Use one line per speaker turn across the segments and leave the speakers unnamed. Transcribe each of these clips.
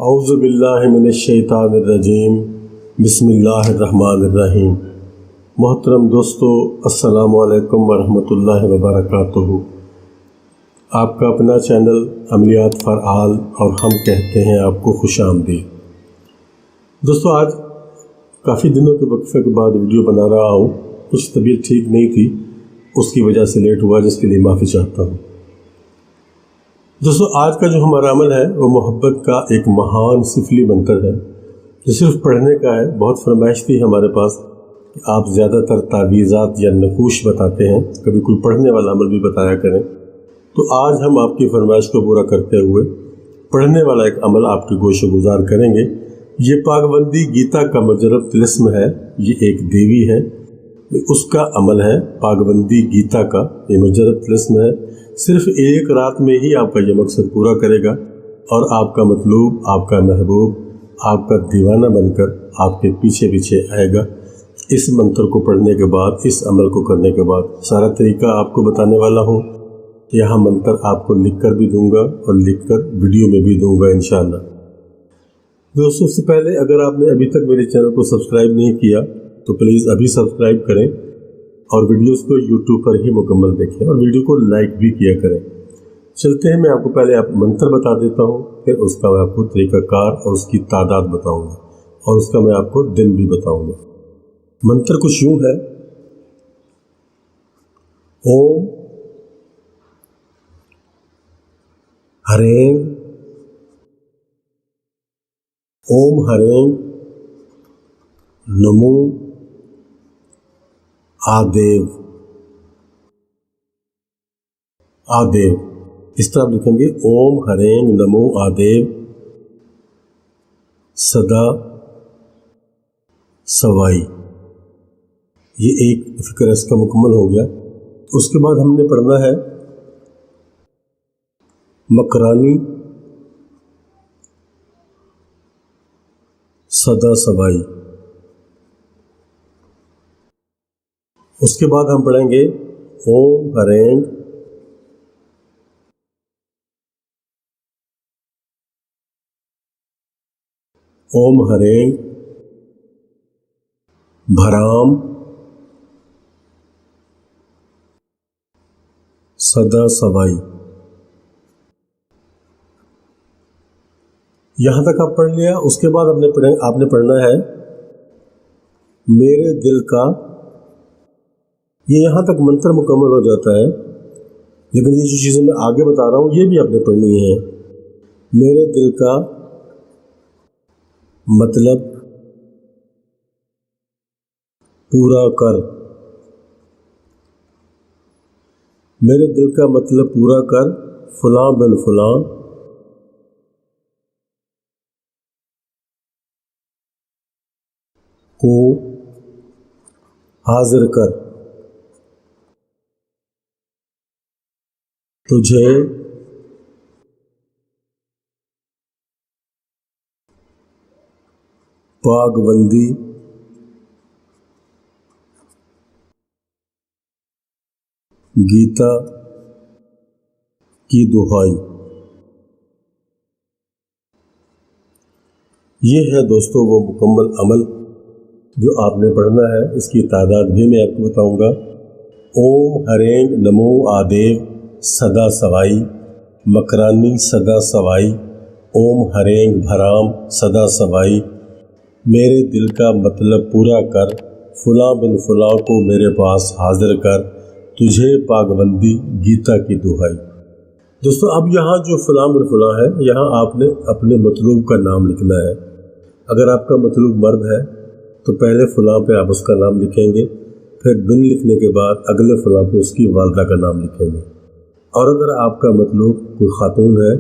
औज़ु बिल्लाहि मिनश्शैतानिर्रजीम बिस्मिल्लाहिर्रहमानिर्रहीम। मोहतरम दोस्तों, अस्सलामु अलैकुम वरहमतुल्लाहि वबरकातुहू। आपका अपना चैनल अमलियात फॉर ऑल और हम कहते हैं आपको खुश आमदीद। दोस्तों, आज काफ़ी दिनों के वक्फे के बाद वीडियो बना रहा हूँ। कुछ तबीयत ठीक नहीं थी, उसकी वजह से लेट हुआ, जिसके लिए माफ़ी चाहता हूँ। दोस्तों, आज का जो हमारा अमल है वो मोहब्बत का एक महान सिफली मंतर है जो सिर्फ पढ़ने का है। बहुत फरमाइश थी हमारे पास कि आप ज़्यादातर तावीज़ात या नकूश बताते हैं, कभी कोई पढ़ने वाला अमल भी बताया करें। तो आज हम आपकी फरमाइश को पूरा करते हुए पढ़ने वाला एक अमल आपके गोशो गुजार करेंगे। ये पाकबंदी गीता का मुजरब तिलिस्म है, ये एक देवी है, उसका अमल है। पाकबंदी गीता का ये मुजरब तिलिस्म है, सिर्फ एक रात में ही आपका ये मकसद पूरा करेगा और आपका मतलूब, आपका महबूब, आपका दीवाना बनकर आपके पीछे पीछे आएगा। इस मंत्र को पढ़ने के बाद, इस अमल को करने के बाद सारा तरीका आपको बताने वाला हूँ। यहाँ मंत्र आपको लिख कर भी दूंगा और लिख कर वीडियो में भी दूंगा इंशाअल्लाह। दोस्तों, सबसे पहले अगर आपने अभी तक मेरे चैनल को सब्सक्राइब नहीं किया तो प्लीज़ अभी सब्सक्राइब करें और वीडियोस को यूट्यूब पर ही मुकम्मल देखें और वीडियो को लाइक भी किया करें। चलते हैं, मैं आपको पहले मंत्र बता देता हूँ, फिर उसका मैं आपको तरीक़ाकार और उसकी तादाद बताऊँगा और उसका मैं आपको दिन भी बताऊँगा। मंत्र कुछ यूँ है: ओम हरें, ओम हरें नमो आदेव। आदेव इस तरह लिखेंगे, ओम हरें नमो आदेव सदा सवाई। ये एक फिक्र इसका मुकम्मल हो गया। उसके बाद हमने पढ़ना है मकरानी सदा सवाई। उसके बाद हम पढ़ेंगे ओम हरें ओम हरें भराम सदा सवाई। यहाँ तक आप पढ़ लिया। उसके बाद आपने पढ़ना है मेरे दिल का। ये यहाँ तक मंत्र मुकम्मल हो जाता है, लेकिन ये जो चीज़ें मैं आगे बता रहा हूँ ये भी आपने पढ़नी है। मेरे दिल का मतलब पूरा कर। मेरे दिल का मतलब पूरा कर फलां बिन फलां को हाजिर कर। तुझे पाकबंदी गीता की दुहाई। ये है दोस्तों वो मुकम्मल अमल जो आपने पढ़ना है। इसकी तादाद भी मैं आपको बताऊंगा। ओम हरें नमो आदेव सदा सवाई, मकरानी सदा सवाई, ओम हरें भराम सदा सवाई, मेरे दिल का मतलब पूरा कर फलां बिन फलां को मेरे पास हाजिर कर, तुझे पाकबंदी गीता की दुहाई। दोस्तों, अब यहाँ जो फलां बिन फलां है, यहाँ आपने अपने मतलूब का नाम लिखना है। अगर आपका मतलूब मर्द है तो पहले फलां पे आप उसका नाम लिखेंगे, फिर बिन लिखने के बाद अगले फलां पे उसकी वालदा का नाम लिखेंगे। और अगर आपका मतलूब कोई खातून है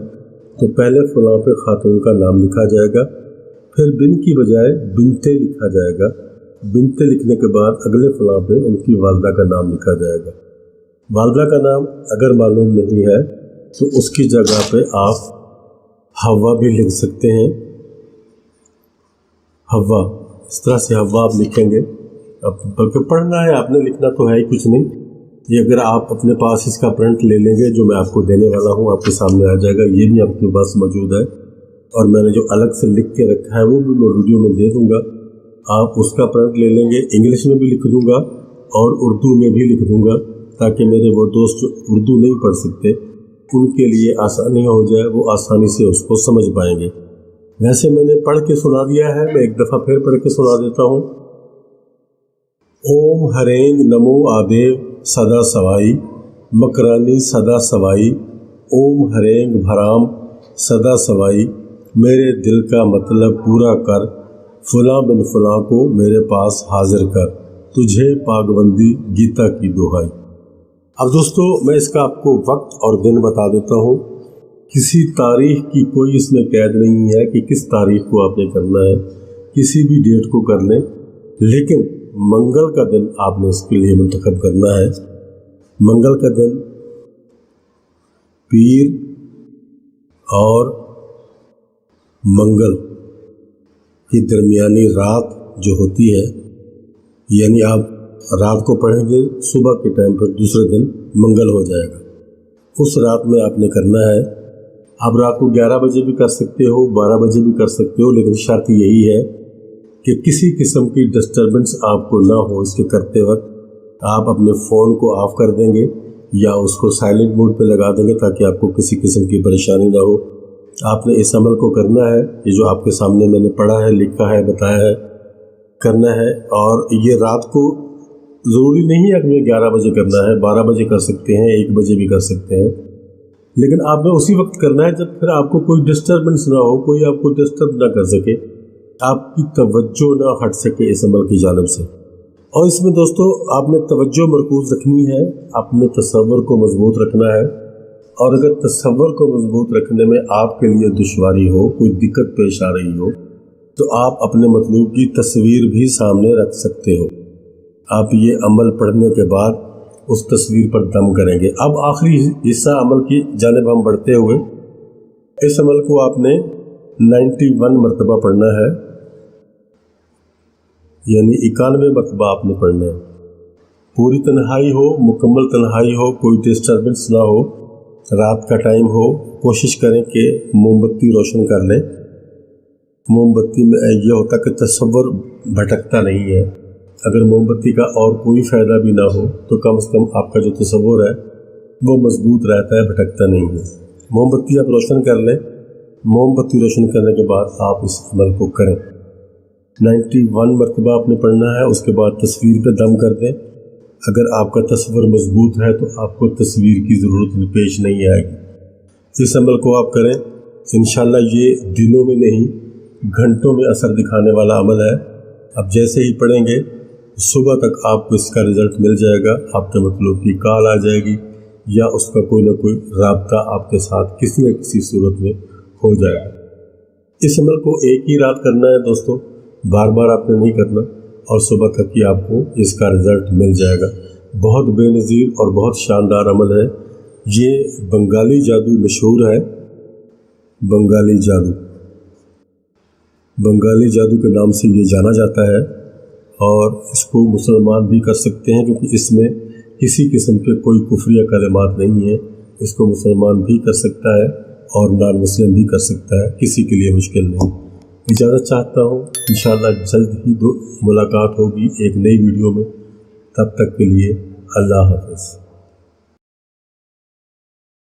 तो पहले फलां पे खातून का नाम लिखा जाएगा, फिर बिन की बजाय बिनते लिखा जाएगा। बिनते लिखने के बाद अगले फलां पे उनकी वालदा का नाम लिखा जाएगा। वालदा का नाम अगर मालूम नहीं है तो उसकी जगह पे आप हवा भी लिख सकते हैं। हवा, इस तरह से हवा आप लिखेंगे। अब बल्कि पढ़ना है आपने, लिखना तो है ही कुछ नहीं। ये अगर आप अपने पास इसका प्रिंट ले लेंगे जो मैं आपको देने वाला हूँ, आपके सामने आ जाएगा। ये भी आपके पास मौजूद है और मैंने जो अलग से लिख के रखा है वो भी मैं वीडियो में दे दूँगा। आप उसका प्रिंट ले लेंगे, इंग्लिश में भी लिख दूँगा और उर्दू में भी लिख दूँगा, ताकि मेरे वो दोस्त जो उर्दू नहीं पढ़ सकते उनके लिए आसानी हो जाए, वो आसानी से उसको समझ पाएंगे। वैसे मैंने पढ़ के सुना दिया है, मैं एक दफ़ा फिर पढ़ के सुना देता हूँ। ओम हरेंग नमो आदेव सदा सवाई, मकरानी सदा सवाई, ओम हरेंग भराम सदा सवाई, मेरे दिल का मतलब पूरा कर, फुला बिन फुला को मेरे पास हाजिर कर, तुझे पागबंदी गीता की दुहाई। अब दोस्तों मैं इसका आपको वक्त और दिन बता देता हूँ। किसी तारीख की कोई इसमें कैद नहीं है कि किस तारीख को आपने करना है, किसी भी डेट को कर लें, लेकिन मंगल का दिन आपने इसके लिए मुंतखब करना है। मंगल का दिन पीर और मंगल की दरमियानी रात जो होती है, यानी आप रात को पढ़ेंगे, सुबह के टाइम पर दूसरे दिन मंगल हो जाएगा। उस रात में आपने करना है। आप रात को 11 बजे भी कर सकते हो, 12 बजे भी कर सकते हो, लेकिन शर्त यही है कि किसी किस्म की डिस्टर्बेंस आपको ना हो। इसके करते वक्त आप अपने फ़ोन को ऑफ कर देंगे या उसको साइलेंट मोड पे लगा देंगे, ताकि आपको किसी किस्म की परेशानी ना हो। आपने इस अमल को करना है, ये जो आपके सामने मैंने पढ़ा है, लिखा है, बताया है, करना है। और ये रात को ज़रूरी नहीं है कि हमें 11 बजे करना है, 12 बजे कर सकते हैं, 1 बजे भी कर सकते हैं, लेकिन आपने उसी वक्त करना है जब फिर आपको कोई डिस्टर्बेंस ना हो, कोई आपको डिस्टर्ब ना कर सके, आपकी तवज्जो ना हट सके इस अमल की जानिब से। और इसमें दोस्तों आपने तवज्जो मरकूज़ रखनी है, अपने तसव्वुर को मजबूत रखना है। और अगर तसव्वुर को मजबूत रखने में आपके लिए दुश्वारी हो, कोई दिक्कत पेश आ रही हो, तो आप अपने मतलूब की तस्वीर भी सामने रख सकते हो। आप ये अमल पढ़ने के बाद उस तस्वीर पर दम करेंगे। अब आखिरी हिस्सा अमल की जानिब हम बढ़ते हुए, इस अमल को आपने 91 मरतबा पढ़ना है, यानी 91 मरतबा आपने पढ़ना है। पूरी तन्हाई हो, मुकम्मल तन्हाई हो, कोई डिस्टर्बेंस ना हो, रात का टाइम हो, कोशिश करें कि मोमबत्ती रोशन कर लें। मोमबत्ती में यह होता कि तसव्वुर भटकता नहीं है। अगर मोमबत्ती का और कोई फ़ायदा भी ना हो तो कम से कम आपका जो तसव्वुर है वो मजबूत रहता है, भटकता नहीं है। मोमबत्ती आप रोशन कर लें। मोमबत्ती रोशन करने के बाद आप इस अमल को करें। 91 मरतबा आपने पढ़ना है। उसके बाद तस्वीर पे दम कर दें। अगर आपका तसव्वुर मजबूत है तो आपको तस्वीर की ज़रूरत पेश नहीं आएगी। इस अमल को आप करें, इंशाल्लाह ये दिनों में नहीं घंटों में असर दिखाने वाला अमल है। अब जैसे ही पढ़ेंगे सुबह तक आपको इसका रिज़ल्ट मिल जाएगा। आपके मतलब की कॉल आ जाएगी या उसका कोई ना कोई राब्ता आपके साथ किसी न किसी सूरत में हो जाएगा। इस अमल को एक ही रात करना है दोस्तों, बार बार आपने नहीं करना, और सुबह तक ही आपको इसका रिज़ल्ट मिल जाएगा। बहुत बेनज़ीर और बहुत शानदार अमल है। ये बंगाली जादू मशहूर है। बंगाली जादू के नाम से ये जाना जाता है, और इसको मुसलमान भी कर सकते हैं, क्योंकि इसमें किसी किस्म के कोई कुफ्रिया कलिमात नहीं है। इसको मुसलमान भी कर सकता है और नॉन मुस्लिम भी कर सकता है, किसी के लिए मुश्किल नहीं। इजाज़त चाहता हूँ, इंशाअल्लाह जल्द ही मुलाकात होगी एक नई वीडियो में। तब तक के लिए अल्लाह हाफ़िज़।